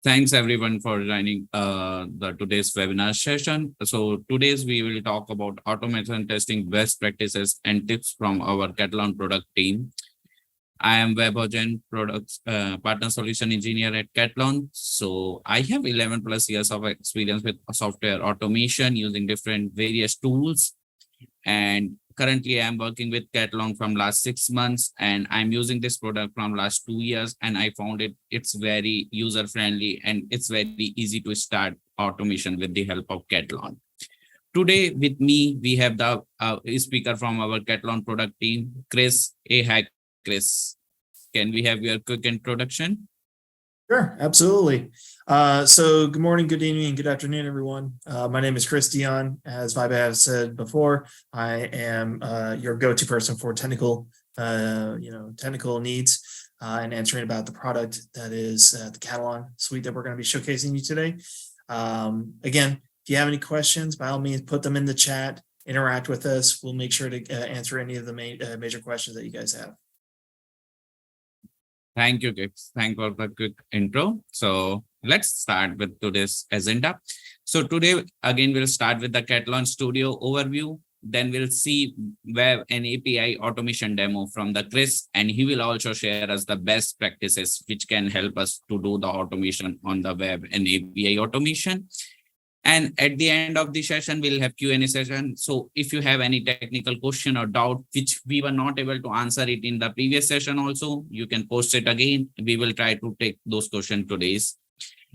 Thanks everyone for joining the today's webinar session. So today's we will talk about automation testing best practices and tips from our Katalon product team. I am WebOgen products partner solution engineer at Katalon. So I have 11 plus years of experience with software automation using different various tools, and currently I'm working with Katalon from last 6 months, and I'm using this product from last 2 years, and I found it's very user friendly and it's very easy to start automation with the help of Katalon. Today with me we have the speaker from our Katalon product team, Chris. Hi Chris, can we have your quick introduction? Sure, absolutely. So good morning, good evening, and good afternoon, everyone. My name is Chris Dion. As Vibe has said before, I am your go-to person for technical needs and answering about the product that is the Katalon suite that we're going to be showcasing you today. Again, if you have any questions, by all means, put them in the chat, interact with us. We'll make sure to answer any of the major questions that you guys have. Thank you, Chris. Thank you for the quick intro. So let's start with today's agenda. So today, again, we'll start with the Katalon Studio overview. Then we'll see web and API automation demo from the Chris, and he will also share us the best practices which can help us to do the automation on the web and API automation. And at the end of the session, we'll have Q&A session. So if you have any technical question or doubt, which we were not able to answer it in the previous session also, you can post it again. We will try to take those questions today.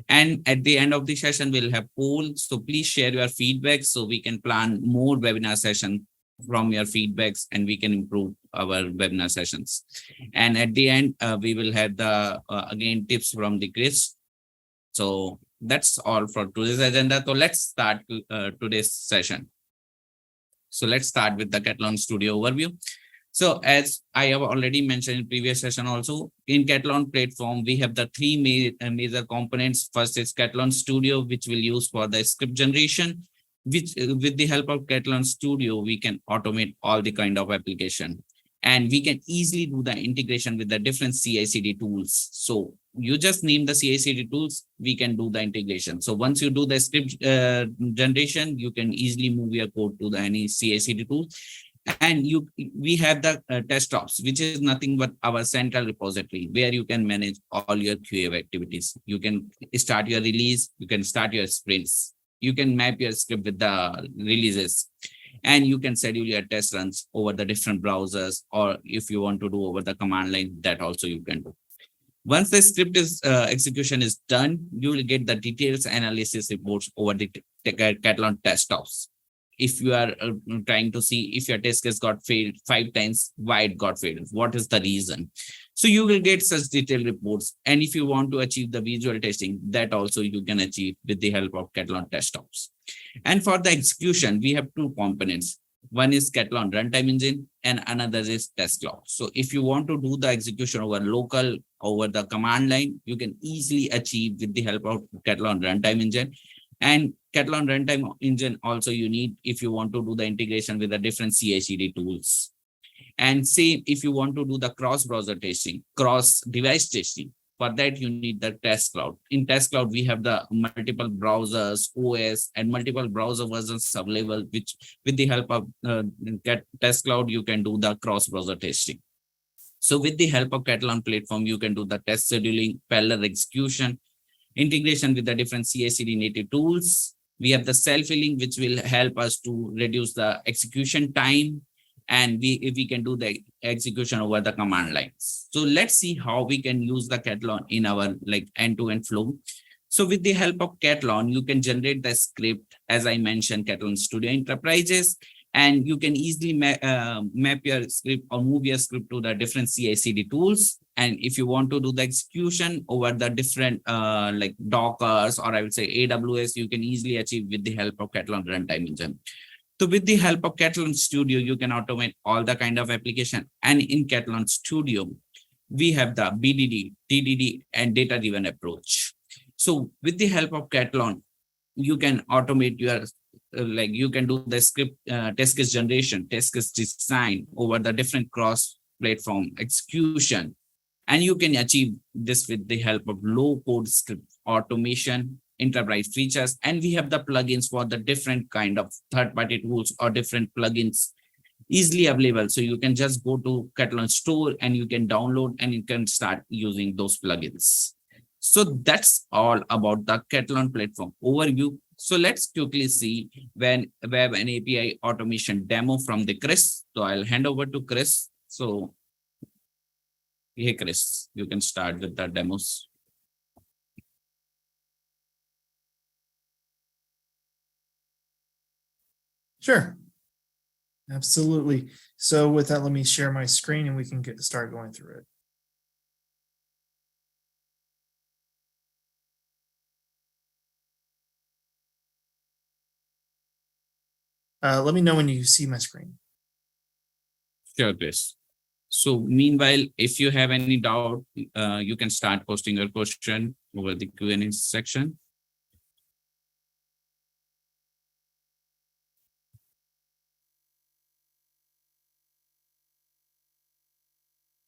And at the end of the session, we'll have poll. So please share your feedback so we can plan more webinar sessions from your feedbacks and we can improve our webinar sessions. And at the end, we will have the, again, tips from the Chris. So that's all for today's agenda. So let's start today's session. So let's start with the Katalon Studio overview. So as I have already mentioned in previous session also, in Katalon platform, we have the three major components. First is Katalon Studio, which we'll use for the script generation, which with the help of Katalon Studio, we can automate all the kind of application. And we can easily do the integration with the different CI/CD tools. So you just name the CI/CD tools, we can do the integration. So once you do the script generation, you can easily move your code to the any CI/CD tool. And we have the desktops, which is nothing but our central repository where you can manage all your QA activities. You can start your release, you can start your sprints, you can map your script with the releases, and you can schedule your test runs over the different browsers, or if you want to do over the command line, that also you can do. Once the script is execution is done, you will get the details analysis reports over the Katalon desktops. If you are trying to see if your test case got failed 5 times, why it got failed, what is the reason. So you will get such detailed reports. And if you want to achieve the visual testing, that also you can achieve with the help of Katalon desktops. And for the execution, we have two components. One is Katalon runtime engine and another is test cloud. So if you want to do the execution over local, over the command line, you can easily achieve with the help of Katalon runtime engine. And Katalon runtime engine also you need if you want to do the integration with the different CI/CD tools. And same if you want to do the cross-browser testing, cross-device testing. For that, you need the test cloud. In test cloud, we have the multiple browsers, OS, and multiple browser versions available, which with the help of test cloud, you can do the cross-browser testing. So with the help of Katalon platform, you can do the test scheduling, parallel execution, integration with the different CI/CD native tools. We have the self-healing, which will help us to reduce the execution time. And we can do the execution over the command lines. So let's see how we can use the Katalon in our like end-to-end flow. So with the help of Katalon, you can generate the script, as I mentioned, Katalon Studio Enterprises, and you can easily map your script or move your script to the different CI/CD tools. And if you want to do the execution over the different like Dockers, or I would say AWS, you can easily achieve with the help of Katalon runtime engine. So with the help of Katalon Studio, you can automate all the kind of application. And in Katalon Studio, we have the BDD, TDD, and data-driven approach. So with the help of Katalon, you can automate your, like you can do the script test case generation, test case design over the different cross-platform execution. And you can achieve this with the help of low-code script automation, enterprise features, and we have the plugins for the different kind of third-party tools or different plugins easily available. So you can just go to Katalon store and you can download and you can start using those plugins. So that's all about the Katalon platform overview. So let's quickly see when web and API automation demo from the Chris. So I'll hand over to Chris. So hey Chris, you can start with the demos. Sure. Absolutely. So with that, let me share my screen and we can start going through it. Let me know when you see my screen. Sure, Chris. So meanwhile, if you have any doubt, you can start posting your question over the Q&A section.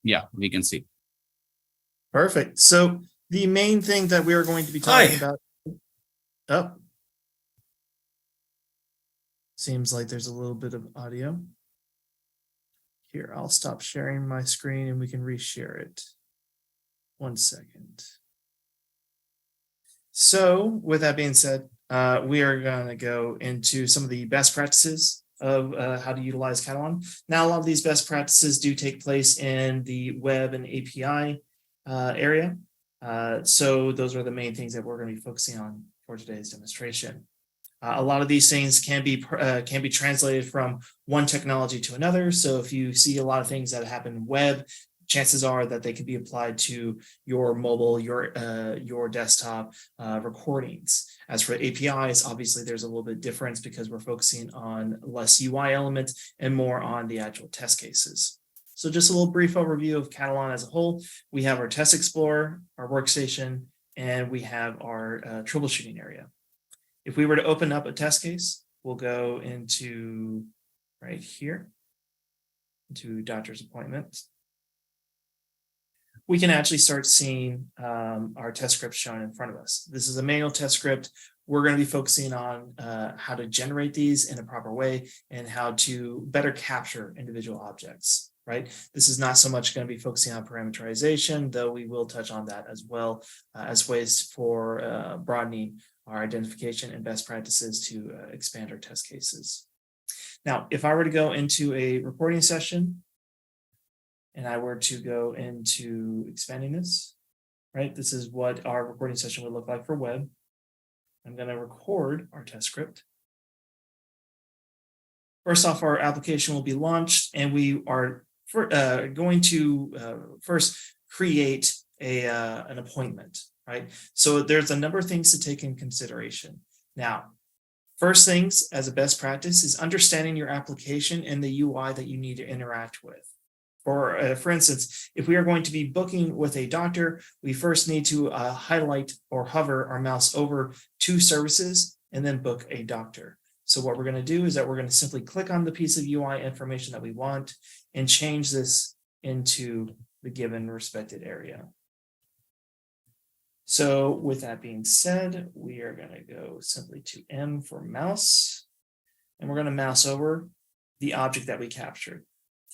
Yeah, we can see. Perfect. So the main thing that we are going to be talking about. Oh, seems like there's a little bit of audio. Here, I'll stop sharing my screen and we can reshare it. 1 second. So with that being said, we are going to go into some of the best practices of how to utilize Katalon. Now, a lot of these best practices do take place in the web and API area. So those are the main things that we're going to be focusing on for today's demonstration. A lot of these things can be translated from one technology to another. So if you see a lot of things that happen in web, chances are that they can be applied to your mobile, your desktop recordings. As for APIs, obviously there's a little bit difference because we're focusing on less UI elements and more on the actual test cases. So just a little brief overview of Katalon as a whole. We have our test explorer, our workstation, and we have our troubleshooting area. If we were to open up a test case, we'll go into right here, into doctor's appointment. We can actually start seeing our test script shown in front of us. This is a manual test script. We're going to be focusing on how to generate these in a proper way and how to better capture individual objects, right? This is not so much going to be focusing on parameterization, though we will touch on that as well as ways for broadening our identification and best practices to expand our test cases. Now, if I were to go into a recording session and I were to go into expanding this, right? This is what our recording session would look like for web. I'm going to record our test script. First off, our application will be launched and we are going to first create an appointment, right? So there's a number of things to take in consideration. Now, first things as a best practice is understanding your application and the UI that you need to interact with. For instance, if we are going to be booking with a doctor, we first need to highlight or hover our mouse over two services and then book a doctor. So what we're going to do is that we're going to simply click on the piece of UI information that we want and change this into the given respected area. So with that being said, we are going to go simply to M for mouse, and we're going to mouse over the object that we captured.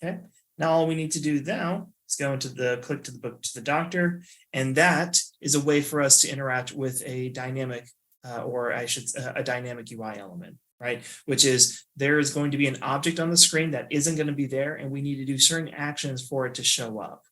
Okay. Now all we need to do now is go into the click to the book to the doctor, and that is a way for us to interact with a dynamic, a dynamic UI element, right? Which is there is going to be an object on the screen that isn't going to be there, and we need to do certain actions for it to show up.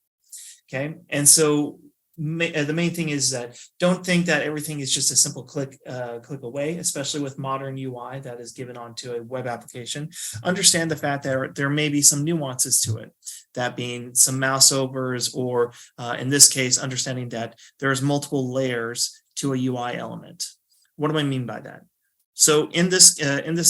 Okay, and so the main thing is that don't think that everything is just a simple click away, especially with modern UI that is given onto a web application. Understand the fact that there may be some nuances to it, that being some mouse overs, or in this case, understanding that there's multiple layers to a UI element. What do I mean by that? So in this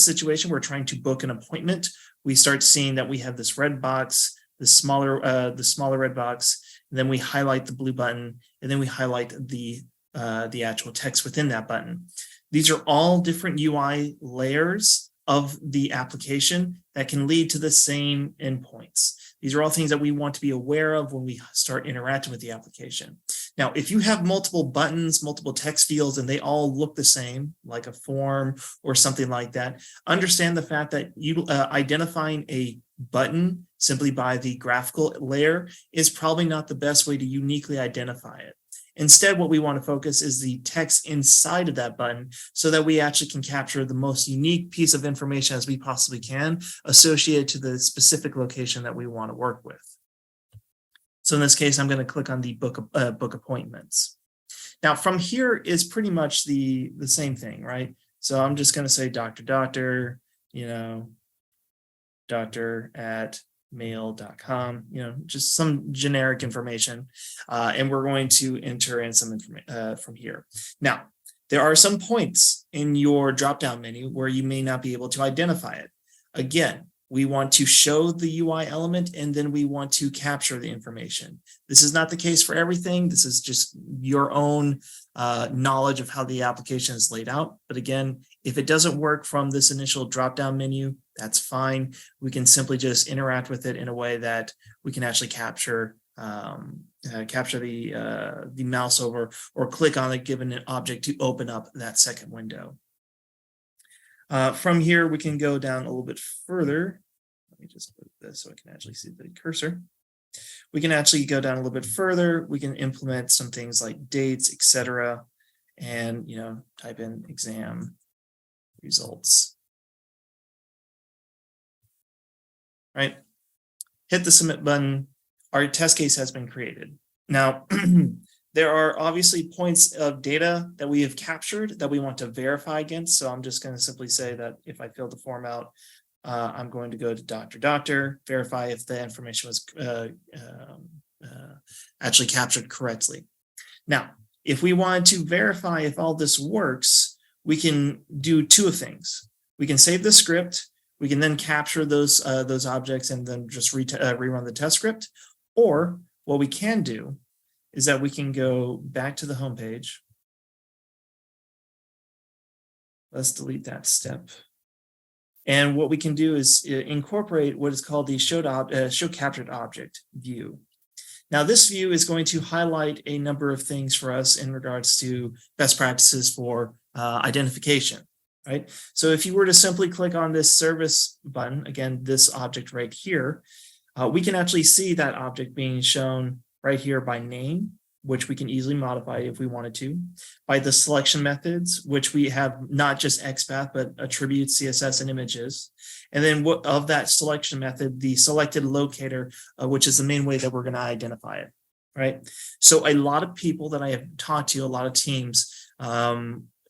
situation, we're trying to book an appointment. We start seeing that we have this red box, the smaller red box. And then we highlight the blue button, and then we highlight the actual text within that button. These are all different UI layers of the application that can lead to the same endpoints. These are all things that we want to be aware of when we start interacting with the application. Now, if you have multiple buttons, multiple text fields, and they all look the same, like a form or something like that, understand the fact that you identifying a button simply by the graphical layer is probably not the best way to uniquely identify it. Instead, what we want to focus is the text inside of that button so that we actually can capture the most unique piece of information as we possibly can associated to the specific location that we want to work with. So in this case, I'm going to click on the book appointments. Now from here is pretty much the same thing, right? So I'm just going to say doctor, doctor at mail.com, just some generic information. And we're going to enter in some information from here. Now, there are some points in your drop-down menu where you may not be able to identify it. Again, we want to show the UI element and then we want to capture the information. This is not the case for everything. This is just your own knowledge of how the application is laid out. But again, if it doesn't work from this initial drop-down menu, that's fine. We can simply just interact with it in a way that we can actually capture the mouse over or click on it given an object to open up that second window. From here, we can go down a little bit further. Let me just put this so I can actually see the cursor. We can actually go down a little bit further. We can implement some things like dates, etc., and type in exam results. Right? Hit the submit button. Our test case has been created. Now, there are obviously points of data that we have captured that we want to verify against. So I'm just going to simply say that if I fill the form out, I'm going to go to doctor, verify if the information was actually captured correctly. Now, if we wanted to verify if all this works, we can do two things. We can save the script. We can then capture those objects and then just rerun the test script. Or what we can do is that we can go back to the home page. Let's delete that step. And what we can do is incorporate what is called the show captured object view. Now, this view is going to highlight a number of things for us in regards to best practices for identification, right? So if you were to simply click on this service button, again, this object right here, we can actually see that object being shown right here by name, which we can easily modify if we wanted to, by the selection methods, which we have not just XPath, but attributes, CSS, and images. And then of that selection method, the selected locator, which is the main way that we're going to identify it, right? So a lot of people that I have talked to, a lot of teams,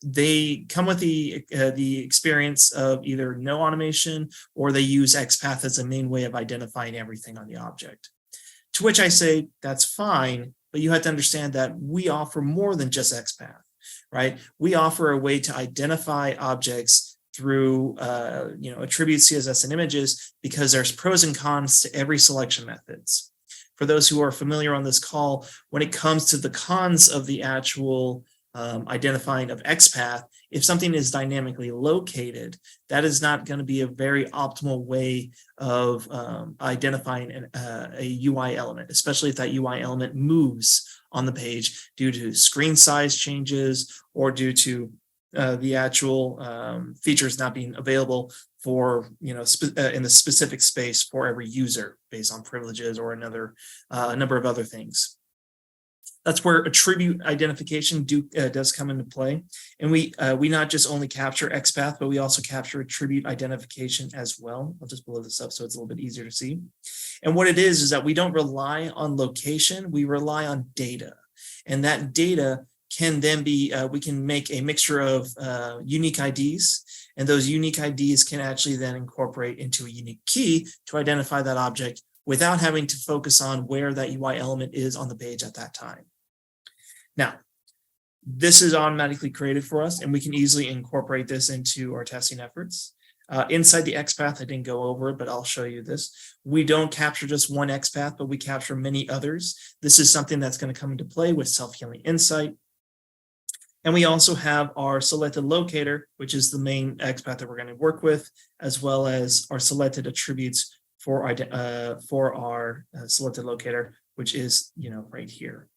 they come with the experience of either no automation or they use XPath as a main way of identifying everything on the object. To which I say, that's fine, but you have to understand that we offer more than just XPath, right? We offer a way to identify objects through attributes, CSS, and images because there's pros and cons to every selection methods. For those who are familiar on this call, when it comes to the cons of the actual identifying of XPath, if something is dynamically located, that is not going to be a very optimal way of identifying a UI element, especially if that UI element moves on the page due to screen size changes or due to the actual features not being available for in the specific space for every user based on privileges or a number of other things. That's where attribute identification does come into play. And we not just only capture XPath, but we also capture attribute identification as well. I'll just blow this up so it's a little bit easier to see. And what it is that we don't rely on location, we rely on data. And that data can then be, we can make a mixture of unique IDs, and those unique IDs can actually then incorporate into a unique key to identify that object without having to focus on where that UI element is on the page at that time. Now, this is automatically created for us, and we can easily incorporate this into our testing efforts. Inside the XPath, I didn't go over it, but I'll show you this. We don't capture just one XPath, but we capture many others. This is something that's going to come into play with self-healing insight. And we also have our selected locator, which is the main XPath that we're going to work with, as well as our selected attributes for our selected locator, which is, right here.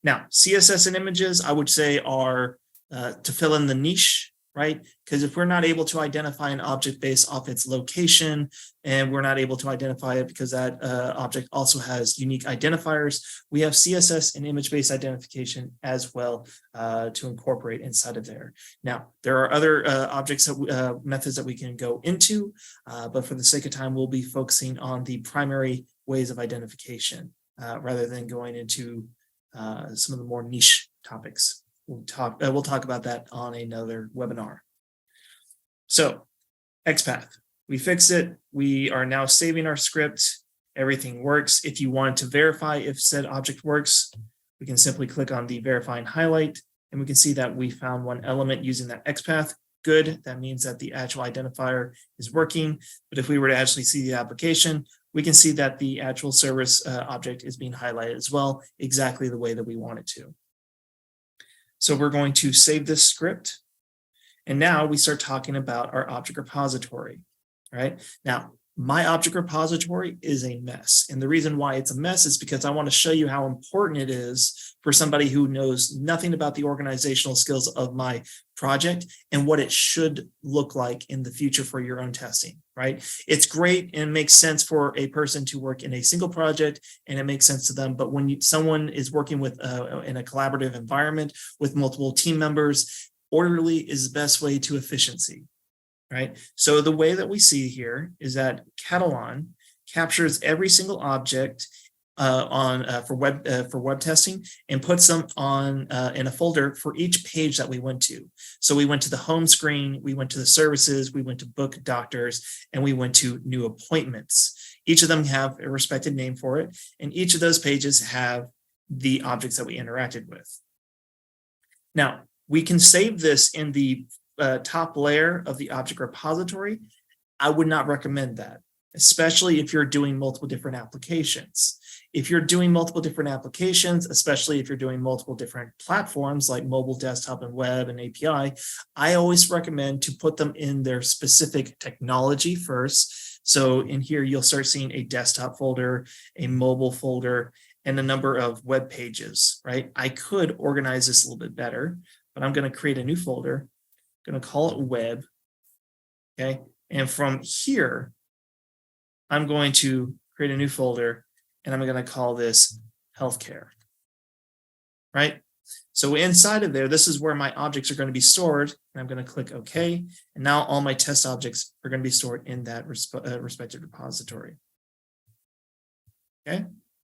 Now, CSS and images, I would say, are to fill in the niche, right? Because if we're not able to identify an object based off its location, and we're not able to identify it because that object also has unique identifiers, we have CSS and image-based identification as well to incorporate inside of there. Now, there are other objects methods that we can go into, but for the sake of time, we'll be focusing on the primary ways of identification rather than going into some of the more niche topics. We'll talk about that on another webinar. So, XPath, we fixed it. We are now saving our script. Everything works. If you want to verify if said object works, we can simply click on the verify and highlight, and we can see that we found one element using that XPath. Good. That means that the actual identifier is working. But if we were to actually see the application, we can see that the actual service object is being highlighted as well, exactly the way that we want it to. So we're going to save this script. And now we start talking about our object repository, right? Now, my object repository is a mess. And the reason why it's a mess is because I want to show you how important it is for somebody who knows nothing about the organizational skills of my project and what it should look like in the future for your own testing, right? It's great and makes sense for a person to work in a single project and it makes sense to them. But when someone is working with in a collaborative environment with multiple team members, orderly is the best way to efficiency. Right. So the way that we see here is that Katalon captures every single object for web testing and puts them on in a folder for each page that we went to. So we went to the home screen, we went to the services, we went to book doctors, and we went to new appointments. Each of them have a respected name for it, and each of those pages have the objects that we interacted with. Now, we can save this in the top layer of the object repository. I would not recommend that, especially if you're doing multiple different applications. If you're doing multiple different applications, especially if you're doing multiple different platforms like mobile, desktop, and web and API, I always recommend to put them in their specific technology first. So in here, you'll start seeing a desktop folder, a mobile folder, and a number of web pages, right? I could organize this a little bit better, but I'm going to create a new folder. Going to call it web, okay? And from here, I'm going to create a new folder, and I'm going to call this healthcare, right? So inside of there, this is where my objects are going to be stored, and I'm going to click OK, and now all my test objects are going to be stored in that respective repository, okay?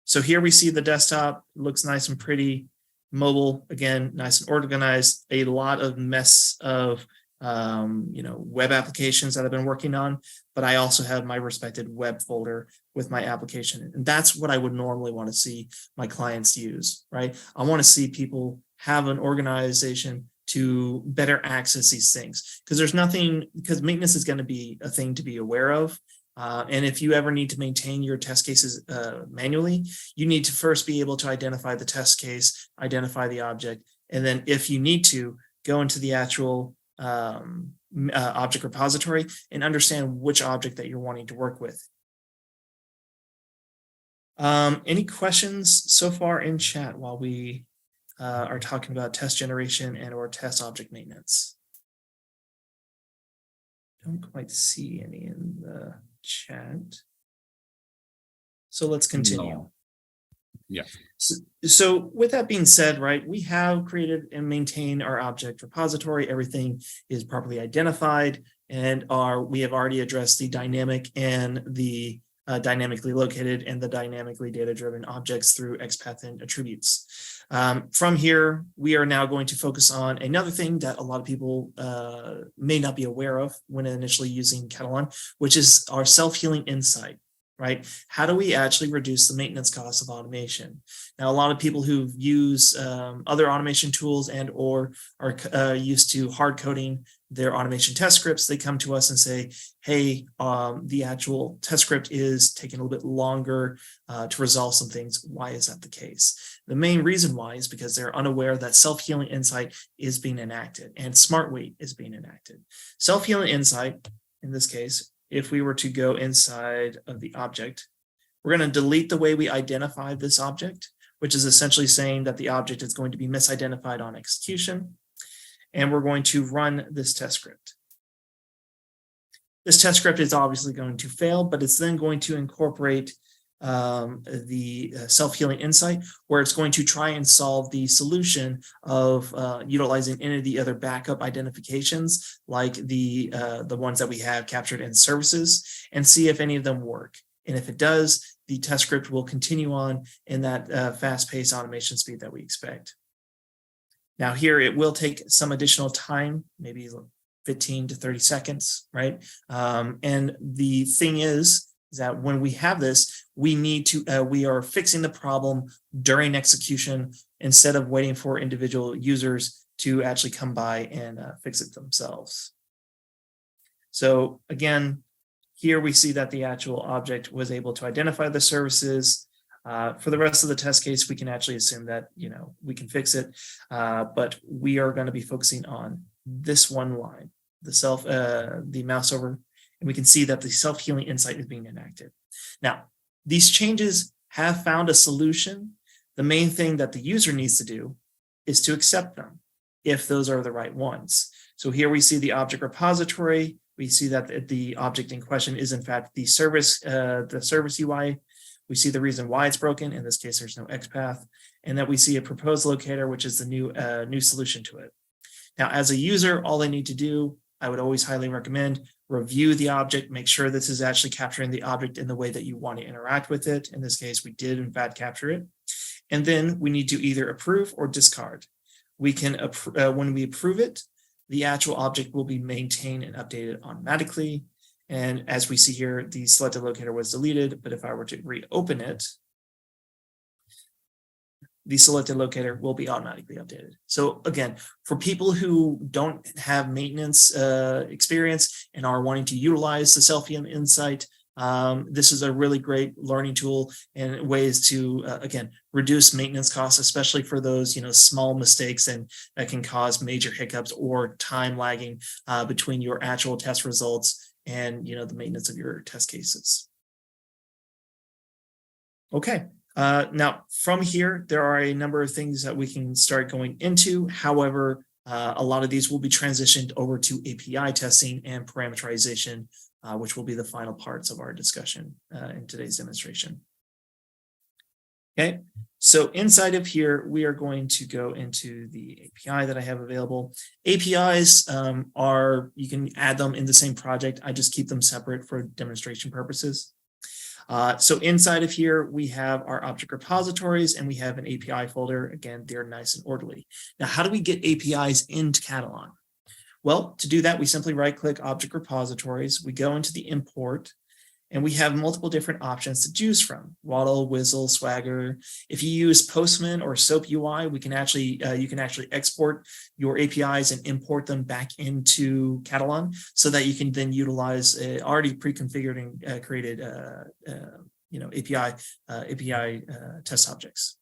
So here we see the desktop. It looks nice and pretty. Mobile, again, nice and organized. A lot of mess of web applications that I've been working on, but I also have my respected web folder with my application. And that's what I would normally want to see my clients use, right? I want to see people have an organization to better access these things because maintenance is going to be a thing to be aware of. And if you ever need to maintain your test cases manually, you need to first be able to identify the test case, identify the object, and then if you need to, go into the actual object repository and understand which object that you're wanting to work with. Any questions so far in chat while we are talking about test generation and or test object maintenance? Don't quite see any in the chat. So let's continue. No. Yeah. So with that being said, right, we have created and maintained our object repository. Everything is properly identified, and we have already addressed the dynamic and the dynamically located and the dynamically data-driven objects through XPath and attributes. From here, we are now going to focus on another thing that a lot of people may not be aware of when initially using Katalon, which is our self-healing insight, right? How do we actually reduce the maintenance costs of automation? Now, a lot of people who use other automation tools and or are used to hard coding their automation test scripts, they come to us and say, hey, the actual test script is taking a little bit longer to resolve some things. Why is that the case? The main reason why is because they're unaware that self-healing insight is being enacted and smart wait is being enacted. Self-healing insight, in this case, if we were to go inside of the object, we're going to delete the way we identify this object, which is essentially saying that the object is going to be misidentified on execution. And we're going to run this test script. This test script is obviously going to fail, but it's then going to incorporate the self-healing insight, where it's going to try and solve the solution of utilizing any of the other backup identifications, like the ones that we have captured in services, and see if any of them work. And if it does, the test script will continue on in that fast-paced automation speed that we expect. Now here, it will take some additional time, maybe 15 to 30 seconds, right? And the thing is that when we have this, we are fixing the problem during execution instead of waiting for individual users to actually come by and fix it themselves. So again, here we see that the actual object was able to identify the services. For the rest of the test case, we can actually assume that, we can fix it, but we are going to be focusing on this one line, the mouse over, and we can see that the self-healing insight is being enacted. Now, these changes have found a solution. The main thing that the user needs to do is to accept them if those are the right ones. So here we see the object repository. We see that the object in question is in fact the service UI. We see the reason why it's broken. In this case, there's no XPath, and that we see a proposed locator, which is the new solution to it. Now, as a user, all I need to do, I would always highly recommend review the object, make sure this is actually capturing the object in the way that you want to interact with it. In this case, we did in fact capture it. And then we need to either approve or discard. We can, when we approve it, the actual object will be maintained and updated automatically. And as we see here, the selected locator was deleted, but if I were to reopen it, the selected locator will be automatically updated. So again, for people who don't have maintenance experience and are wanting to utilize the self-healing insight, this is a really great learning tool and ways to, again, reduce maintenance costs, especially for those, small mistakes and that can cause major hiccups or time lagging between your actual test results and, the maintenance of your test cases. Okay. Now, from here, there are a number of things that we can start going into. However, a lot of these will be transitioned over to API testing and parameterization, which will be the final parts of our discussion in today's demonstration. Okay, so inside of here, we are going to go into the API that I have available. APIs you can add them in the same project. I just keep them separate for demonstration purposes. So inside of here, we have our object repositories and we have an API folder. Again, they're nice and orderly. Now, how do we get APIs into Katalon? Well, to do that, we simply right-click Object Repositories. We go into the import, and we have multiple different options to choose from: Waddle, Whizzle, Swagger. If you use Postman or SOAP UI, you can actually export your APIs and import them back into Katalon so that you can then utilize already pre-configured and created API test objects.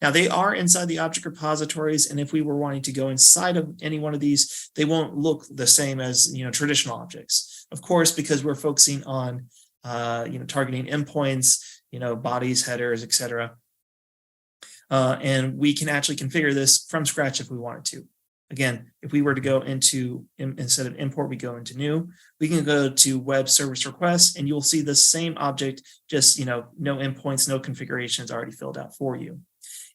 Now, they are inside the object repositories, and if we were wanting to go inside of any one of these, they won't look the same as traditional objects. Of course, because we're focusing on targeting endpoints, bodies, headers, etc. And we can actually configure this from scratch if we wanted to. Again, if we were to go into, instead of import, we go into new, we can go to web service requests, and you'll see the same object, just, no endpoints, no configurations already filled out for you.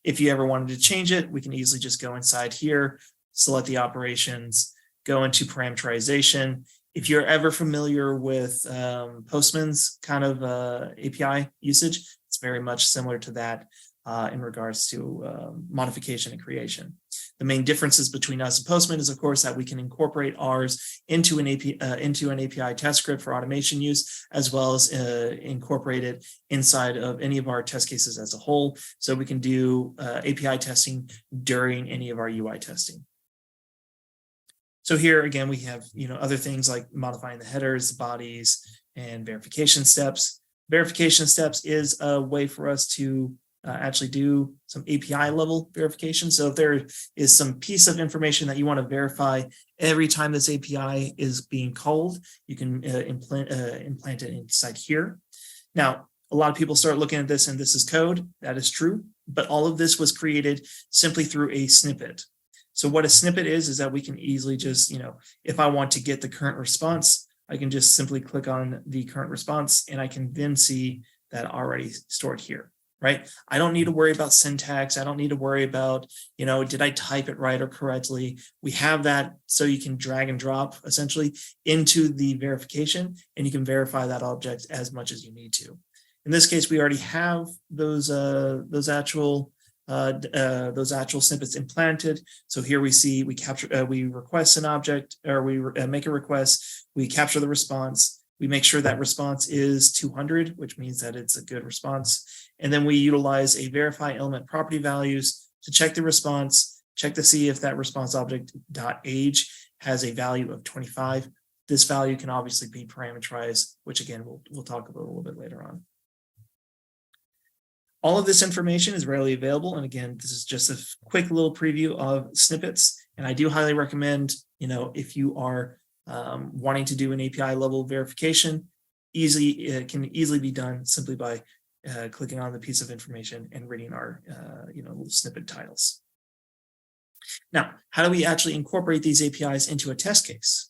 If you ever wanted to change it, we can easily just go inside here, select the operations, go into parameterization. If you're ever familiar with Postman's kind of API usage, it's very much similar to that in regards to modification and creation. The main differences between us and Postman is, of course, that we can incorporate ours into an API test script for automation use, as well as incorporate it inside of any of our test cases as a whole. So we can do API testing during any of our UI testing. So here again, we have other things like modifying the headers, the bodies, and verification steps. Verification steps is a way for us to actually do some API level verification. So if there is some piece of information that you want to verify every time this API is being called, you can implant it inside here. Now, a lot of people start looking at this and this is code. That is true, but all of this was created simply through a snippet. So what a snippet is that we can easily just, if I want to get the current response, I can just simply click on the current response and I can then see that already stored here, right? I don't need to worry about syntax. I don't need to worry about, did I type it right or correctly? We have that so you can drag and drop essentially into the verification and you can verify that object as much as you need to. In this case, we already have those actual snippets implanted. So here we see we request an object, or we make a request, we capture the response, we make sure that response is 200, which means that it's a good response. And then we utilize a verify element property values to check the response, check to see if that response object .age has a value of 25. This value can obviously be parameterized, which again, we'll talk about a little bit later on. All of this information is readily available. And again, this is just a quick little preview of snippets. And I do highly recommend, if you are wanting to do an API level verification, it can easily be done simply by clicking on the piece of information and reading our, little snippet titles. Now, how do we actually incorporate these APIs into a test case?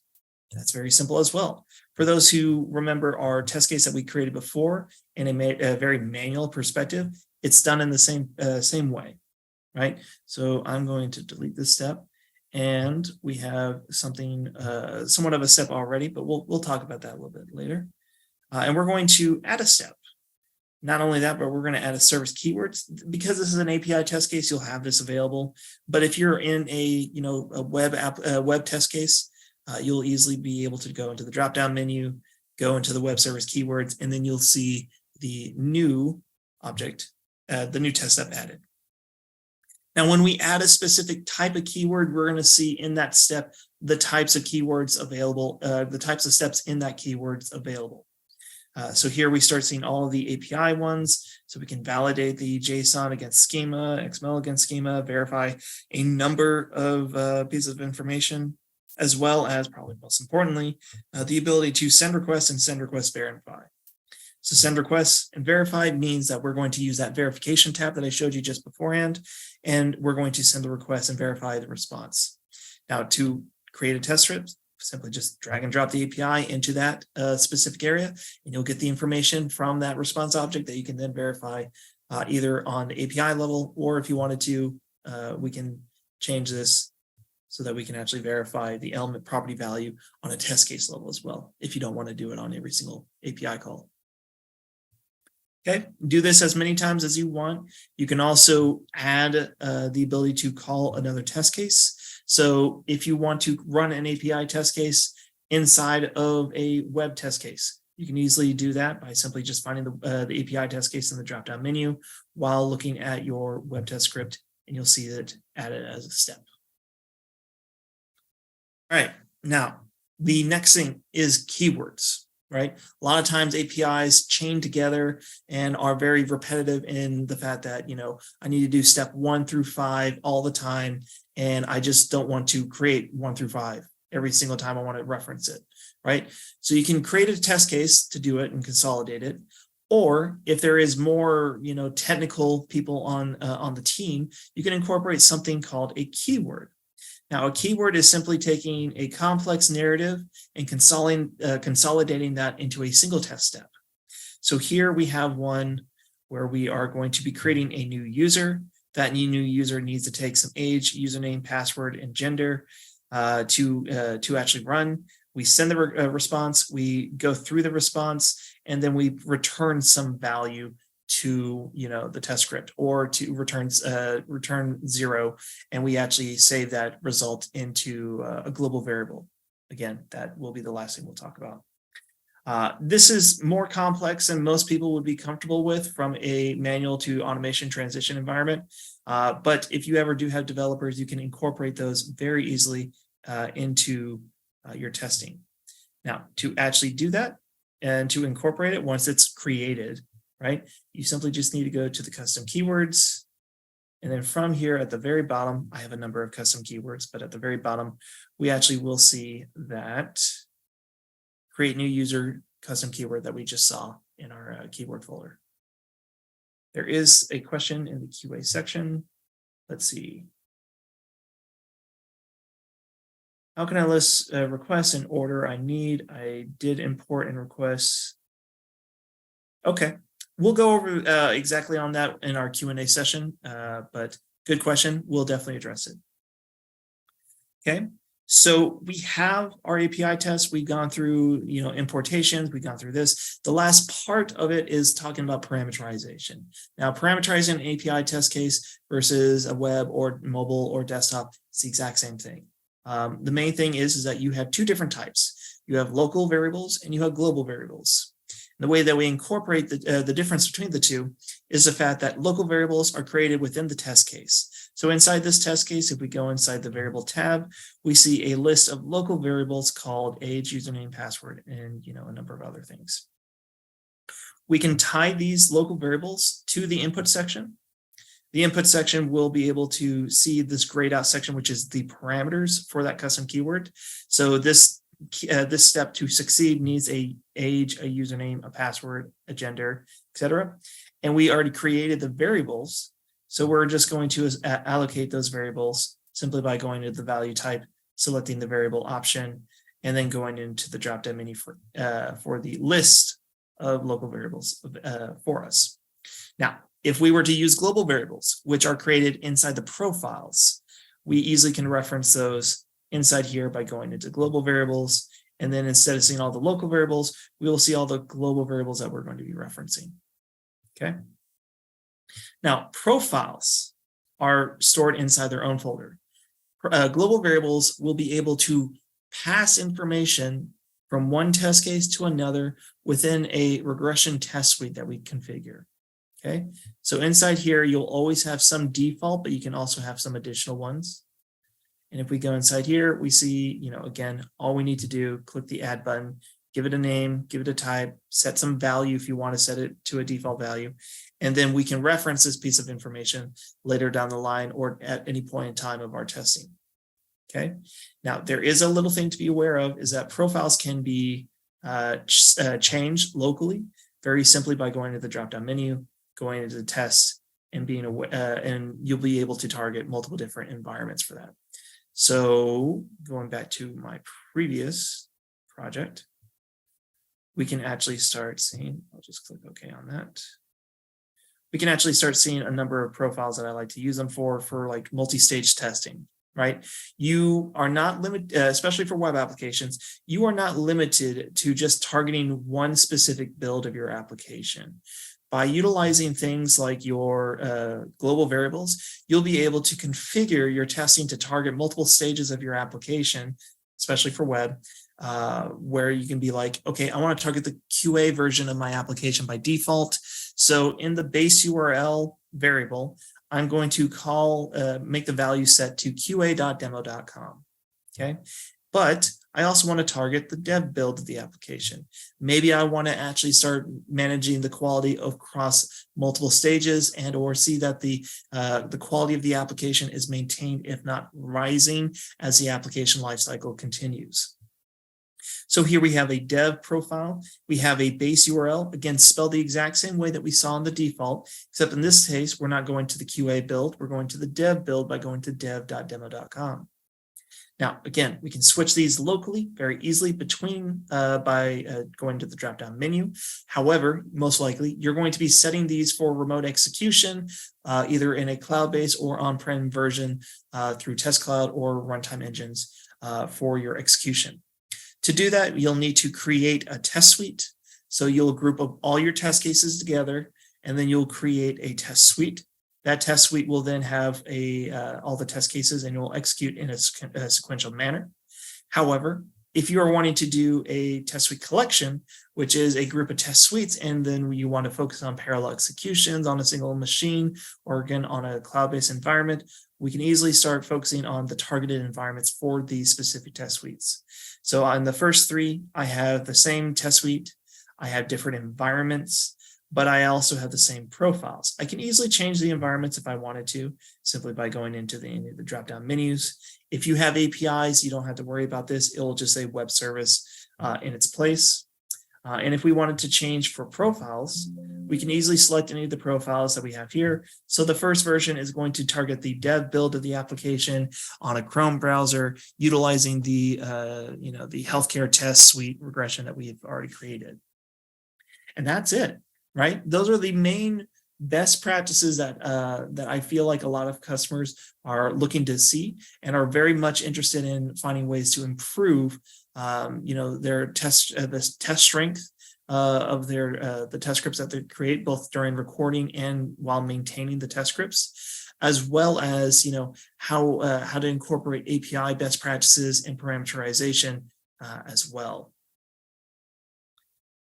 That's very simple as well. For those who remember our test case that we created before in a very manual perspective, it's done in the same way, right? So I'm going to delete this step, and we have something somewhat of a step already, but we'll talk about that a little bit later. And we're going to add a step. Not only that, but we're going to add a service keywords. Because this is an API test case, you'll have this available. But if you're in a web test case, you'll easily be able to go into the drop-down menu, go into the web service keywords, and then you'll see the new object, the new test step added. Now, when we add a specific type of keyword, we're going to see in that step the types of keywords available, the types of steps in that keywords available. So here we start seeing all of the API ones. So we can validate the JSON against schema, XML against schema, verify a number of pieces of information, as well as, probably most importantly, the ability to send requests and send requests verify. So send requests and verify means that we're going to use that verification tab that I showed you just beforehand, and we're going to send the request and verify the response. Now, to create a test script, simply just drag and drop the API into that specific area, and you'll get the information from that response object that you can then verify either on the API level, or if you wanted to, we can change this so that we can actually verify the element property value on a test case level as well, if you don't want to do it on every single API call. Okay, do this as many times as you want. You can also add the ability to call another test case. So if you want to run an API test case inside of a web test case, you can easily do that by simply just finding the API test case in the drop-down menu while looking at your web test script, and you'll see it added as a step. All right, now the next thing is keywords, right? A lot of times APIs chain together and are very repetitive in the fact that, I need to do step 1 through 5 all the time, and I just don't want to create 1 through 5 every single time I want to reference it, right? So you can create a test case to do it and consolidate it. Or if there is more, technical people on the team, you can incorporate something called a keyword. Now, a keyword is simply taking a complex narrative and consolidating that into a single test step. So here we have one where we are going to be creating a new user. That new user needs to take some age, username, password, and gender to actually run. We send the response, we go through the response, and then we return some value to the test script, or to return 0, and we actually save that result into a global variable. Again, that will be the last thing we'll talk about. This is more complex than most people would be comfortable with from a manual to automation transition environment. But if you ever do have developers, you can incorporate those very easily into your testing. Now, to actually do that and to incorporate it once it's created, right? You simply just need to go to the custom keywords. And then from here at the very bottom, I have a number of custom keywords, but at the very bottom, we actually will see that create new user custom keyword that we just saw in our keyword folder. There is a question in the QA section. Let's see. How can I list requests in order I need? I did import and requests. Okay, we'll go over exactly on that in our Q&A session, but good question. We'll definitely address it. Okay, so we have our API tests. We've gone through, importations. We've gone through this. The last part of it is talking about parameterization. Now, parameterizing an API test case versus a web or mobile or desktop, it's the exact same thing. The main thing is that you have two different types. You have local variables and you have global variables. The way that we incorporate the difference between the two is the fact that local variables are created within the test case. So inside this test case, if we go inside the variable tab, we see a list of local variables called age, username, password, and a number of other things. We can tie these local variables to the input section. The input section will be able to see this grayed out section, which is the parameters for that custom keyword. So this step to succeed needs a age, a username, a password, a gender, etc. And we already created the variables. So we're just going to allocate those variables simply by going to the value type, selecting the variable option, and then going into the drop-down menu for the list of local variables for us. Now, if we were to use global variables, which are created inside the profiles, we easily can reference those inside here by going into global variables. And then instead of seeing all the local variables, we will see all the global variables that we're going to be referencing. Okay. Now, profiles are stored inside their own folder. Global variables will be able to pass information from one test case to another within a regression test suite that we configure. Okay, so inside here, you'll always have some default, but you can also have some additional ones. And if we go inside here, we see, again, all we need to do, click the add button, give it a name, give it a type, set some value if you want to set it to a default value. And then we can reference this piece of information later down the line or at any point in time of our testing. Okay, now there is a little thing to be aware of is that profiles can be changed locally very simply by going to the drop-down menu, going into the test, and and you'll be able to target multiple different environments for that. So going back to my previous project, we can actually start seeing, I'll just click OK on that. We can actually start seeing a number of profiles that I like to use them for like multi-stage testing, right? You are not limited, especially for web applications, you are not limited to just targeting one specific build of your application. By utilizing things like your global variables, you'll be able to configure your testing to target multiple stages of your application, especially for web, where you can be like, okay, I want to target the QA version of my application by default. So in the base URL variable, I'm going to make the value set to qa.demo.com. Okay, but I also want to target the dev build of the application. Maybe I want to actually start managing the quality across multiple stages and or see that the quality of the application is maintained, if not rising, as the application lifecycle continues. So here we have a dev profile. We have a base URL, again, spelled the exact same way that we saw in the default, except in this case, we're not going to the QA build. We're going to the dev build by going to dev.demo.com. Now, again, we can switch these locally very easily between by going to the drop-down menu. However, most likely, you're going to be setting these for remote execution, either in a cloud-based or on-prem version through Test Cloud or runtime engines for your execution. To do that, you'll need to create a test suite. So you'll group up all your test cases together, and then you'll create a test suite. That test suite will then have all the test cases and you'll execute in a sequential manner. However, if you are wanting to do a test suite collection, which is a group of test suites, and then you want to focus on parallel executions on a single machine or again on a cloud-based environment, we can easily start focusing on the targeted environments for these specific test suites. So on the first three, I have the same test suite. I have different environments. but I also have the same profiles. I can easily change the environments if I wanted to, simply by going into any of the drop-down menus. If you have APIs, you don't have to worry about this. It will just say web service in its place. And if we wanted to change for profiles, we can easily select any of the profiles that we have here. So the first version is going to target the dev build of the application on a Chrome browser, utilizing the the healthcare test suite regression that we've already created. And that's it, right? Those are the main best practices that that I feel like a lot of customers are looking to see and are very much interested in finding ways to improve their the test strength of their the test scripts that they create, both during recording and while maintaining the test scripts, as well as how to incorporate API best practices and parameterization as well.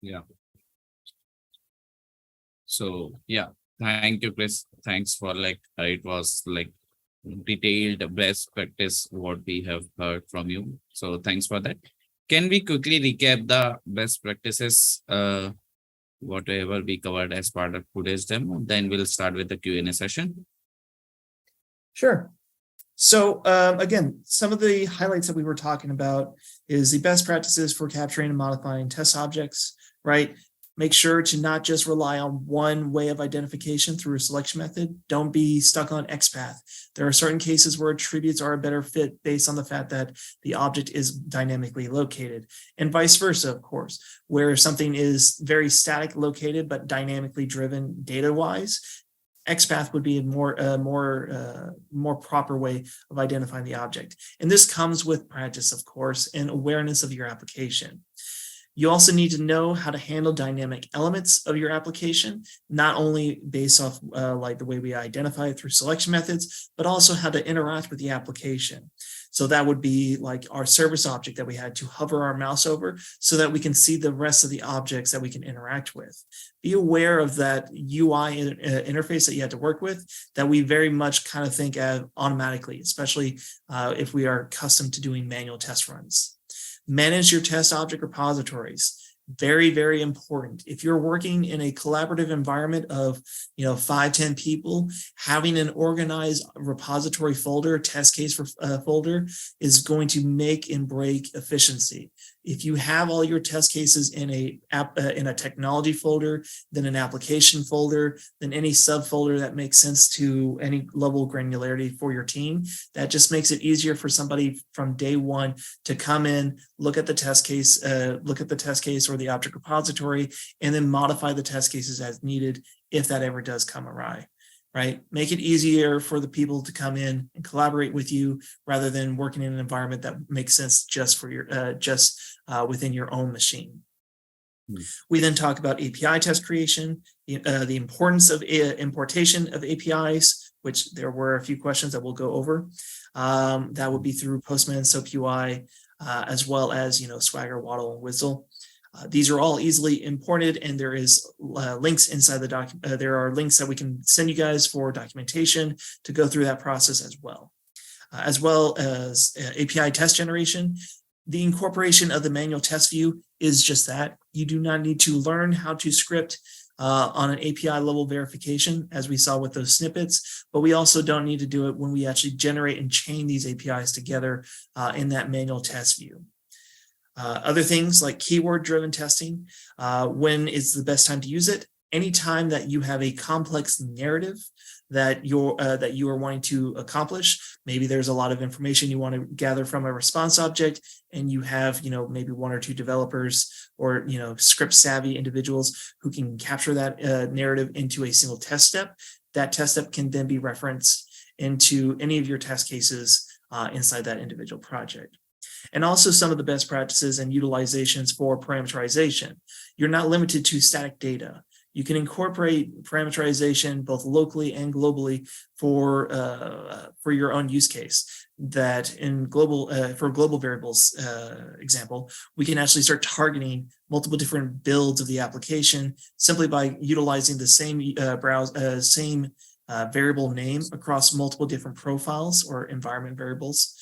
Yeah. So yeah, thank you, Chris. Thanks for it was detailed best practice what we have heard from you. So thanks for that. Can we quickly recap the best practices, whatever we covered as part of today's demo? Then we'll start with the Q&A session. Sure. So again, some of the highlights that we were talking about is the best practices for capturing and modifying test objects, right? Make sure to not just rely on one way of identification through a selection method. Don't be stuck on XPath. There are certain cases where attributes are a better fit based on the fact that the object is dynamically located, and vice versa, of course, where something is very static located but dynamically driven data-wise. XPath would be a more proper way of identifying the object. And this comes with practice, of course, and awareness of your application. You also need to know how to handle dynamic elements of your application, not only based off like the way we identify it through selection methods, but also how to interact with the application. So that would be like our service object that we had to hover our mouse over so that we can see the rest of the objects that we can interact with. Be aware of that UI interface that you had to work with that we very much kind of think of automatically, especially if we are accustomed to doing manual test runs. Manage your test object repositories. Very, very important. If you're working in a collaborative environment of 5-10 people, having an organized repository folder, test case folder, is going to make and break efficiency. If you have all your test cases in a technology folder, then an application folder, then any subfolder that makes sense to any level of granularity for your team, that just makes it easier for somebody from day one to come in, look at the test case or the object repository, and then modify the test cases as needed if that ever does come awry. Right? Make it easier for the people to come in and collaborate with you rather than working in an environment that makes sense just for your within your own machine. We then talk about API test creation, the importance of importation of APIs, which there were a few questions that we'll go over. That would be through Postman, SoapUI, as well as Swagger, Waddle, and Whizzle. These are all easily imported, and there is links inside the document. There are links that we can send you guys for documentation to go through that process as well as API test generation. The incorporation of the manual test view is just that. You do not need to learn how to script on an API level verification, as we saw with those snippets, but we also don't need to do it when we actually generate and chain these APIs together in that manual test view. Other things like keyword-driven testing, when is the best time to use it? Anytime that you have a complex narrative that you are wanting to accomplish. Maybe there's a lot of information you want to gather from a response object, and you have maybe 1 or 2 developers or script savvy individuals who can capture that narrative into a single test step. That test step can then be referenced into any of your test cases inside that individual project. And also some of the best practices and utilizations for parameterization. You're not limited to static data. You can incorporate parameterization both locally and globally for your own use case. That in for global variables example, we can actually start targeting multiple different builds of the application simply by utilizing the same variable name across multiple different profiles or environment variables.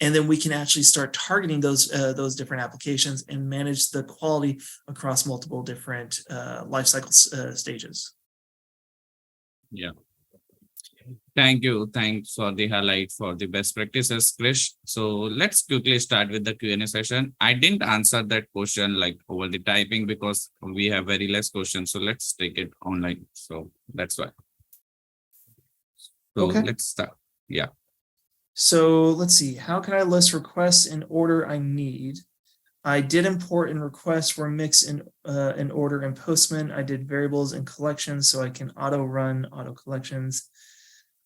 And then we can actually start targeting those different applications and manage the quality across multiple different life cycle stages. Yeah. Thank you. Thanks for the highlight for the best practices, Krish. So let's quickly start with the Q&A session. I didn't answer that question like over the typing because we have very less questions. So let's take it online. So that's why. So Okay. let's start. Yeah. So let's see. How can I list requests in order I need? I did import and requests were mixed in order in Postman. I did variables and collections so I can auto run auto collections.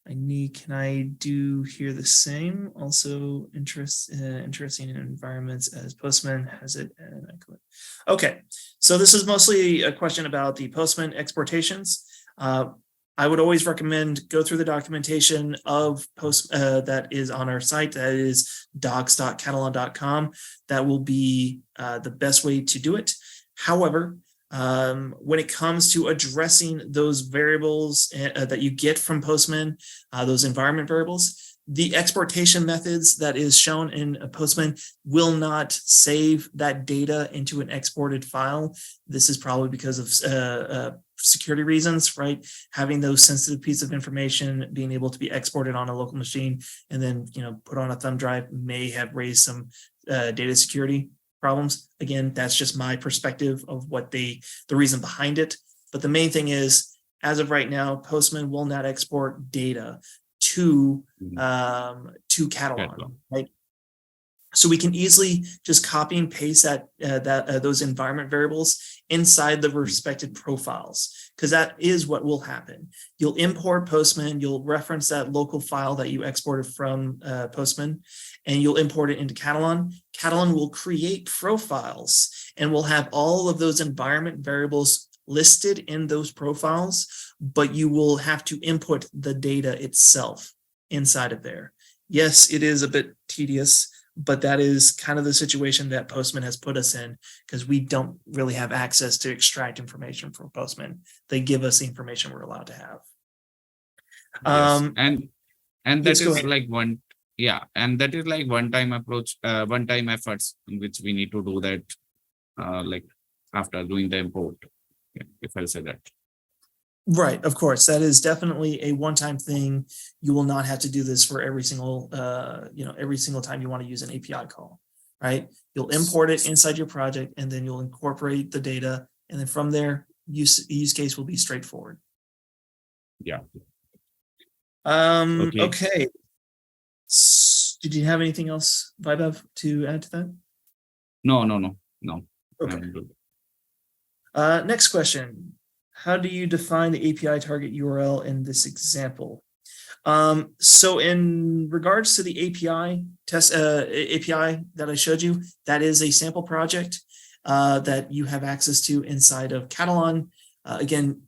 Can I do here the same? Also interesting in environments as Postman has it. And I click. Okay, so this is mostly a question about the Postman exportations. I would always recommend go through the documentation of post that is on our site. That is docs.katalon.com. That will be the best way to do it. However, when it comes to addressing those variables that you get from Postman, those environment variables, the exportation methods that is shown in Postman will not save that data into an exported file. This is probably because of security reasons, right? Having those sensitive pieces of information being able to be exported on a local machine and then put on a thumb drive may have raised some data security problems. Again, that's just my perspective of what the reason behind it. But the main thing is, as of right now, Postman will not export data to Katalon, right? So we can easily just copy and paste those environment variables inside the respective profiles, because that is what will happen. You'll import Postman, you'll reference that local file that you exported from Postman, and you'll import it into Katalon. Katalon will create profiles and will have all of those environment variables listed in those profiles, but you will have to input the data itself inside of there. Yes, it is a bit tedious, but that is kind of the situation that Postman has put us in, because we don't really have access to extract information from Postman. They give us the information we're allowed to have. Yes. And that yes, is like one-time approach, one-time efforts in which we need to do that like after doing the import, if I'll say that. Right, of course, that is definitely a one-time thing. You will not have to do this for every single time you want to use an API call, right? You'll import it inside your project and then you'll incorporate the data, and then from there, use case will be straightforward. Yeah. Okay. Did you have anything else, Vaibhav, to add to that? No. Okay. Next question. How do you define the API target URL in this example? So in regards to the API API that I showed you, that is a sample project that you have access to inside of Katalon. Again,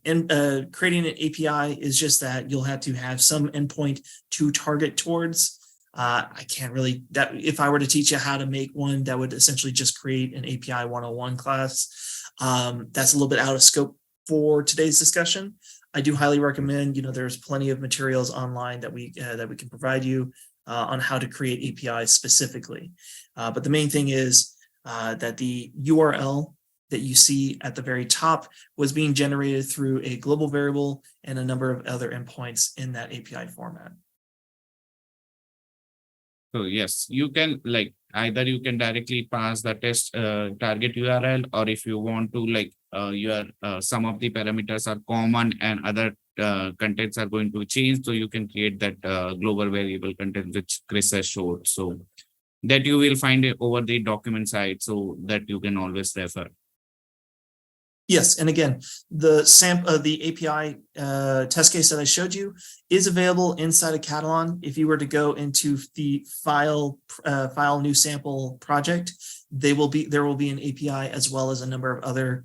creating an API is just that you'll have to have some endpoint to target towards. I can't really, if I were to teach you how to make one, that would essentially just create an API 101 class. That's a little bit out of scope for today's discussion. I do highly recommend, there's plenty of materials online that we can provide you on how to create APIs specifically. But the main thing is that the URL that you see at the very top was being generated through a global variable and a number of other endpoints in that API format. So yes, you can either you can directly pass the test target URL, or if you want to some of the parameters are common and other contents are going to change, so you can create that global variable content which Chris has showed. So that you will find it over the document side, so that you can always refer. Yes, and again, the API test case that I showed you is available inside of Katalon. If you were to go into the file new sample project, there will be an API as well as a number of other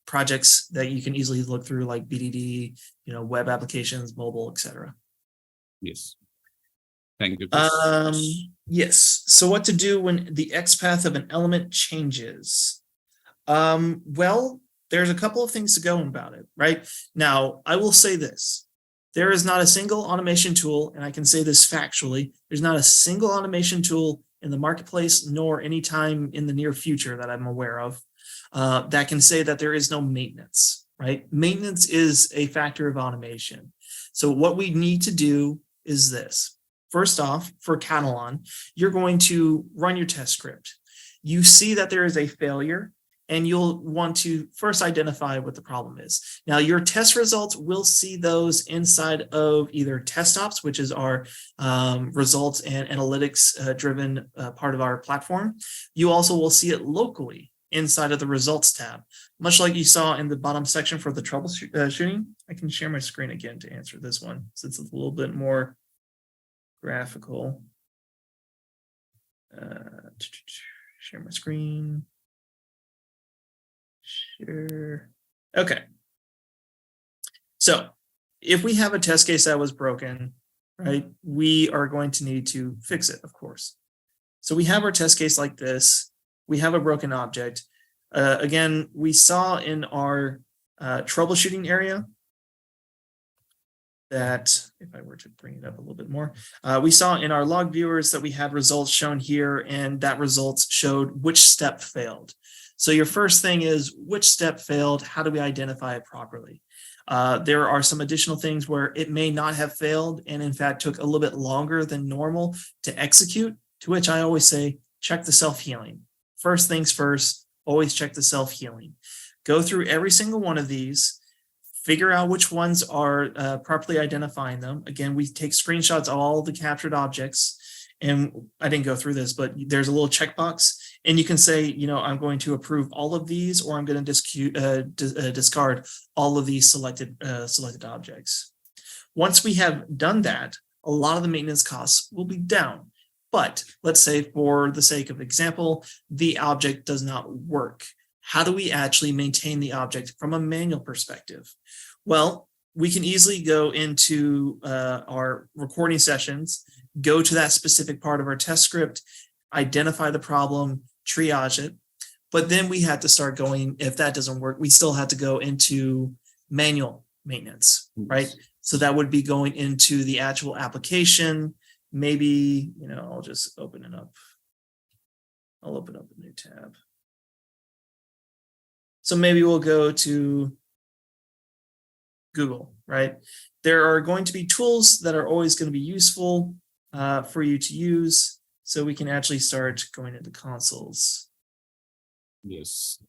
projects that you can easily look through, like BDD, web applications, mobile, etc. Yes. Thank you, Chris. Yes. So what to do when the XPath of an element changes? Well, there's a couple of things to go about it, right? Now, I will say this. There is not a single automation tool, and I can say this factually, there's not a single automation tool in the marketplace, nor any time in the near future that I'm aware of, that can say that there is no maintenance, right? Maintenance is a factor of automation. So what we need to do is this. First off, for Katalon, you're going to run your test script. You see that there is a failure, and you'll want to first identify what the problem is. Now, your test results, will see those inside of either test ops, which is our results and analytics driven part of our platform. You also will see it locally inside of the results tab, much like you saw in the bottom section for the troubleshooting. I can share my screen again to answer this one, since it's a little bit more graphical. Share my screen. Sure. Okay. So if we have a test case that was broken, right, we are going to need to fix it, of course. So we have our test case like this. We have a broken object. Again, we saw in our troubleshooting area that, if I were to bring it up a little bit more, we saw in our log viewers that we had results shown here, and that results showed which step failed. So your first thing is, which step failed? How do we identify it properly? There are some additional things where it may not have failed and in fact took a little bit longer than normal to execute, to which I always say, check the self-healing. First things first, always check the self-healing. Go through every single one of these, figure out which ones are properly identifying them. Again, we take screenshots of all the captured objects, and I didn't go through this, but there's a little checkbox, and you can say, you know, I'm going to approve all of these, or I'm going to discard all of these selected objects. Once we have done that, a lot of the maintenance costs will be down. But let's say, for the sake of example, the object does not work. How do we actually maintain the object from a manual perspective? Well, we can easily go into our recording sessions, go to that specific part of our test script, identify the problem, triage it. But then we have to start going, if that doesn't work, we still have to go into manual maintenance, right? So that would be going into the actual application. Maybe, you know, I'll just open it up. I'll open up a new tab. So maybe we'll go to Google, right? There are going to be tools that are always going to be useful for you to use. So we can actually start going into consoles. Yes.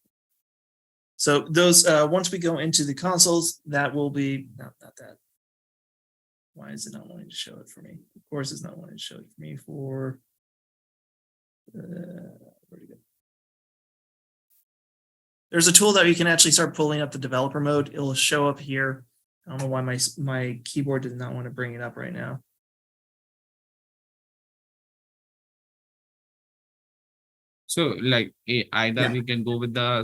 So those, once we go into the consoles, that will be, not that. Why is it not wanting to show it for me? Of course, it's not wanting to show it for me for, where'd it go? There's a tool that you can actually start pulling up the developer mode. It'll show up here. I don't know why my keyboard does not want to bring it up right now. So like either we can go with the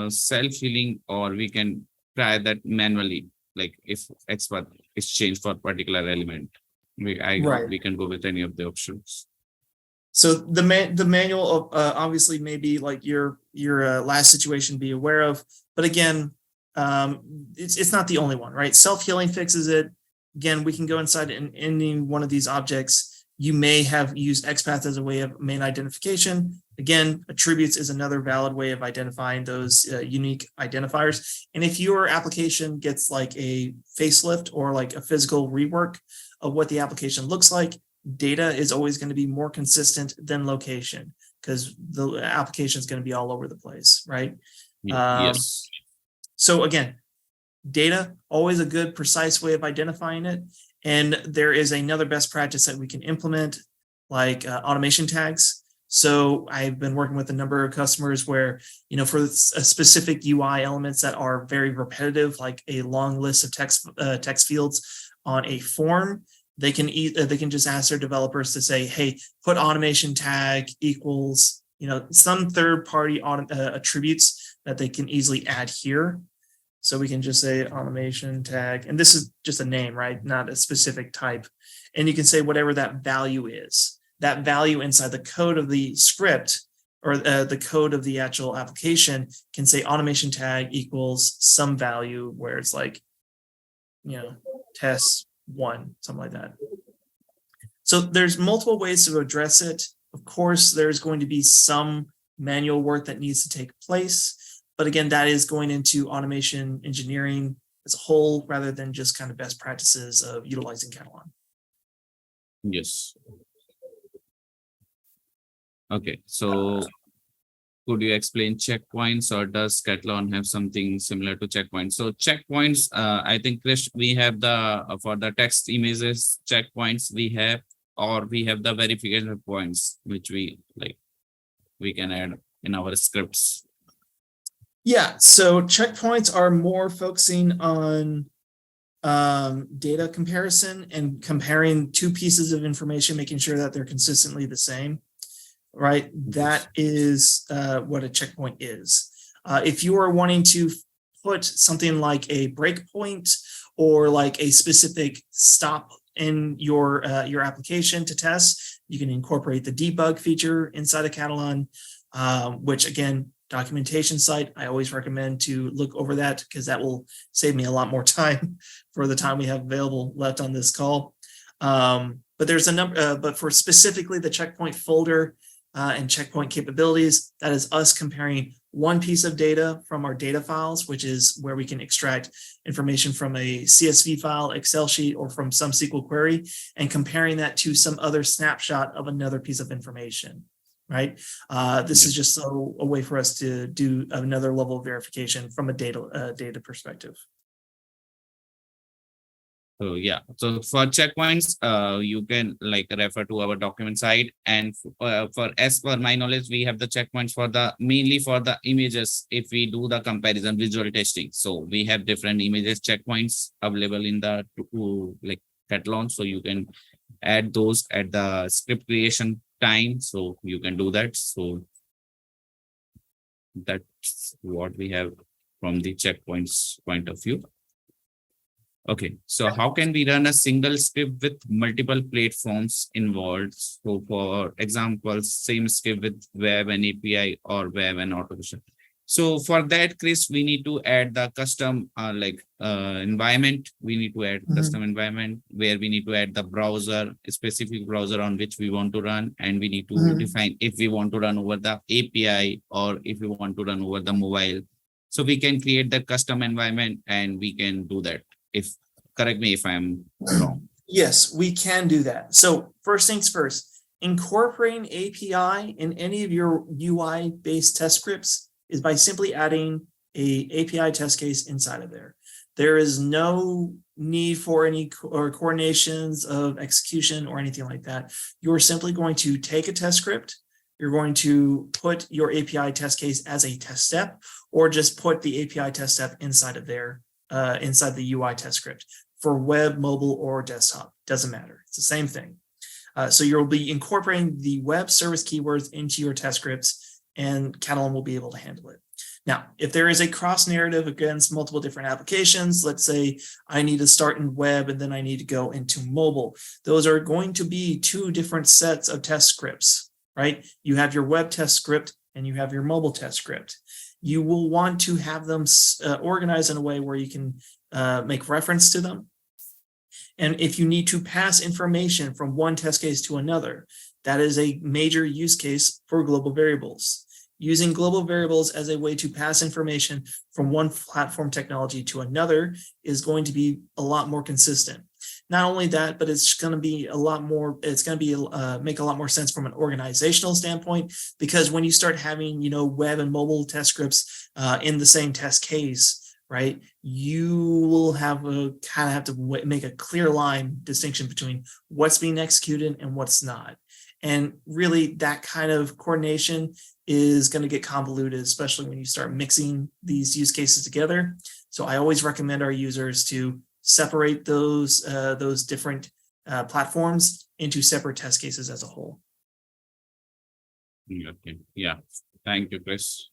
self-healing, or we can try that manually. Like if expert is changed for a particular element, we can go with any of the options. So the manual obviously may be like your last situation, be aware of, but again, it's not the only one, right? Self-healing fixes it. Again, we can go inside any one of these objects. You may have used XPath as a way of main identification. Again, attributes is another valid way of identifying those unique identifiers. And if your application gets like a facelift or like a physical rework of what the application looks like, data is always going to be more consistent than location, because the application is going to be all over the place, right? Yes. So again, data, always a good, precise way of identifying it. And there is another best practice that we can implement, like automation tags. So I've been working with a number of customers where, you know, for a specific UI elements that are very repetitive, like a long list of text fields on a form, they can just ask their developers to say, hey, put automation tag equals, you know, some third-party attributes that they can easily add here. So we can just say automation tag, and this is just a name, right? Not a specific type. And you can say whatever that value is. That value inside the code of the script, or the code of the actual application, can say automation tag equals some value where it's like, you know, test 1, something like that. So there's multiple ways to address it. Of course, there's going to be some manual work that needs to take place. But again, that is going into automation engineering as a whole, rather than just kind of best practices of utilizing Katalon. Yes. Okay, so could you explain checkpoints, or does Katalon have something similar to checkpoints? So checkpoints, I think, Krish, we have the for the text images checkpoints we have, or we have the verification points, which we can add in our scripts. Yeah, so checkpoints are more focusing on data comparison and comparing two pieces of information, making sure that they're consistently the same, right? That is what a checkpoint is. If you are wanting to put something like a breakpoint or like a specific stop in your application to test, you can incorporate the debug feature inside of Katalon, which again, documentation site, I always recommend to look over that, because that will save me a lot more time for the time we have available left on this call. But there's a number, but for specifically the checkpoint folder and checkpoint capabilities, that is us comparing one piece of data from our data files, which is where we can extract information from a CSV file, Excel sheet, or from some SQL query, and comparing that to some other snapshot of another piece of information. Right. This is just a way for us to do another level of verification from a data perspective. So yeah, so for checkpoints, you can refer to our document site, and for as per my knowledge, we have the checkpoints for the mainly for the images. If we do the comparison visual testing, so we have different images checkpoints available in the Katalon, so you can add those at the script creation time, so you can do that. So that's what we have from the checkpoints point of view. Okay, so how can we run a single script with multiple platforms involved? So for example, same script with web and API or web and automation. So for that, Chris, we need to add the custom environment. We need to add custom environment where we need to add the browser, a specific browser on which we want to run. And we need to define if we want to run over the API or if we want to run over the mobile. So we can create the custom environment and we can do that. Correct me if I'm wrong. Yes, we can do that. So first things first, incorporating API in any of your UI-based test scripts is by simply adding a API test case inside of there. There is no need for any coordinations of execution or anything like that. You're simply going to take a test script. You're going to put your API test case as a test step, or just put the API test step inside of there, inside the UI test script for web, mobile, or desktop. Doesn't matter. It's the same thing. So you'll be incorporating the web service keywords into your test scripts, and Katalon will be able to handle it. Now, if there is a cross narrative against multiple different applications, let's say I need to start in web and then I need to go into mobile, those are going to be two different sets of test scripts, right? You have your web test script and you have your mobile test script. You will want to have them organized in a way where you can make reference to them. And if you need to pass information from one test case to another, that is a major use case for global variables. Using global variables as a way to pass information from one platform technology to another is going to be a lot more consistent. Not only that, but it's going to be a lot more, it's going to be make a lot more sense from an organizational standpoint, because when you start having, web and mobile test scripts in the same test case, right, you will have to make a clear line distinction between what's being executed and what's not. And really that kind of coordination is going to get convoluted, especially when you start mixing these use cases together. So I always recommend our users to separate those different platforms into separate test cases as a whole. Okay. Yeah. Thank you, Chris.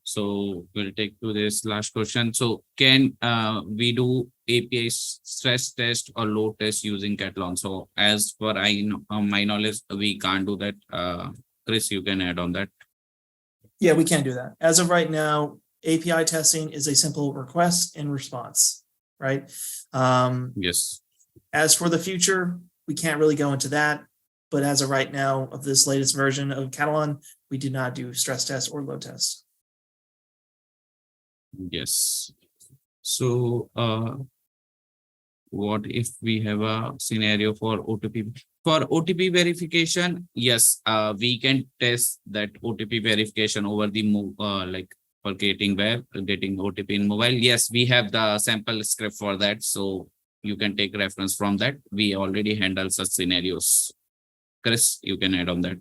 So we'll take to this last question. So can we do API stress test or load test using Katalon? So as for my knowledge, we can't do that. Chris, you can add on that. Yeah, we can do that. As of right now, API testing is a simple request and response, right? Yes. As for the future, we can't really go into that. But as of right now, of this latest version of Katalon, we do not do stress tests or load tests. Yes. So, what if we have a scenario for OTP? For OTP verification, yes, we can test that OTP verification over the like for getting web, getting OTP in mobile. Yes, we have the sample script for that, so you can take reference from that. We already handle such scenarios. Chris, you can add on that.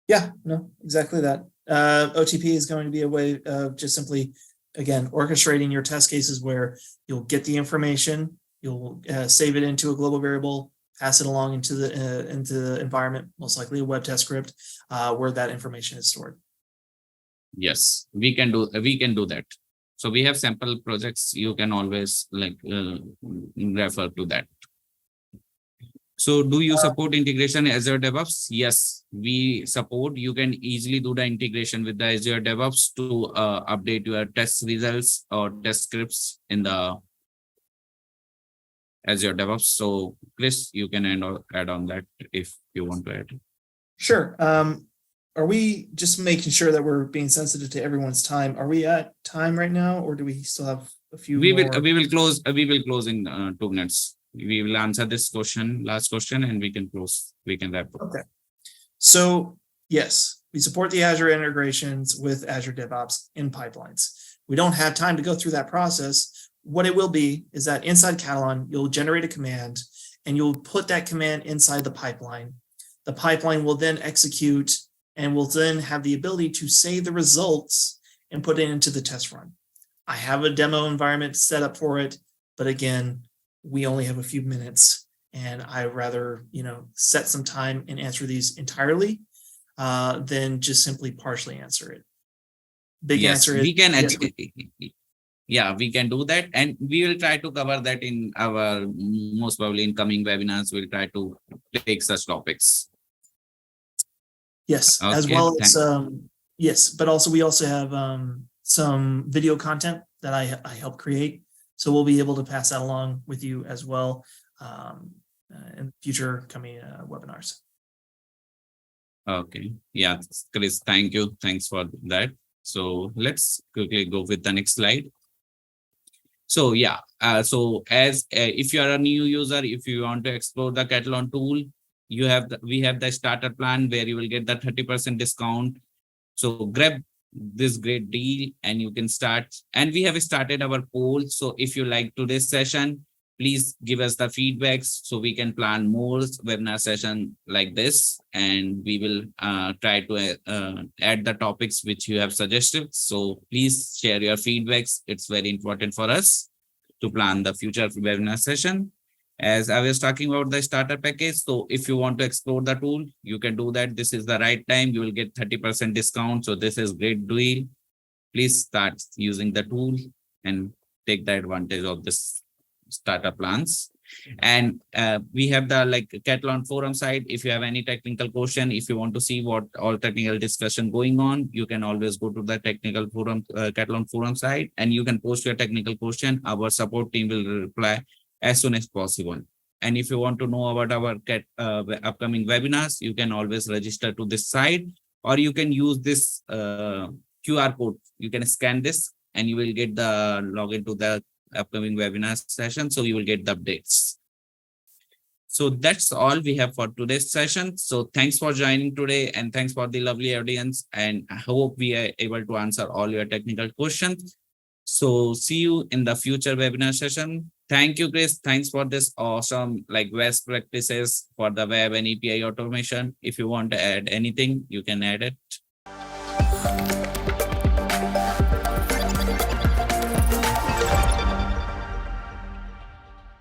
Yeah, no, exactly that. OTP is going to be a way of just simply, again, orchestrating your test cases where you'll get the information, you'll save it into a global variable, pass it along into the environment, most likely a web test script, where that information is stored. Yes, we can do that. So we have sample projects. You can always like refer to that. So do you support integration Azure DevOps? Yes, we support. You can easily do the integration with the Azure DevOps to update your test results or test scripts in the Azure DevOps. So Chris, you can add on that if you want to add. Sure. Are we just making sure that we're being sensitive to everyone's time? Are we at time right now, or do we still have a few We more? will close in 2 minutes. We will answer this question, last question, and we can close. We can wrap up. Okay. So yes, we support the Azure integrations with Azure DevOps in pipelines. We don't have time to go through that process. What it will be is that inside Katalon, you'll generate a command and you'll put that command inside the pipeline. The pipeline will then execute and will then have the ability to save the results and put it into the test run. I have a demo environment set up for it, but again, we only have a few minutes and I rather, set some time and answer these entirely than just simply partially answer it. Big Yes, answer is we can. yes. Yeah, we can do that, and we will try to cover that in our most probably in coming webinars. We'll try to take such topics. Yes, Okay, as well as yes, but also we also have some video content that I help create, so we'll be able to pass that along with you as well in future coming webinars. Okay, yeah, Chris, thank you. Thanks for that. So let's quickly go with the next slide. So yeah, so as if you are a new user, if you want to explore the Katalon tool, we have the starter plan where you will get the 30% discount. So grab this great deal and you can start. And we have started our poll. So if you like today's session, please give us the feedbacks so we can plan more webinar session like this. And we will try to add the topics which you have suggested. So please share your feedbacks. It's very important for us to plan the future webinar session. As I was talking about the starter package, so if you want to explore the tool, you can do that. This is the right time. You will get 30% discount. So this is great deal. Please start using the tool and take the advantage of this starter plans. And we have the Katalon forum site. If you have any technical question, if you want to see what all technical discussion going on, you can always go to the technical forum, Katalon forum site, and you can post your technical question. Our support team will reply as soon as possible. And if you want to know about our upcoming webinars, you can always register to this site, or you can use this QR code. You can scan this and you will get the login to the upcoming webinar session. So you will get the updates. So that's all we have for today's session. So thanks for joining today and thanks for the lovely audience. And I hope we are able to answer all your technical questions. So see you in the future webinar session. Thank you, Chris. Thanks for this awesome best practices for the web and API automation. If you want to add anything, you can add it.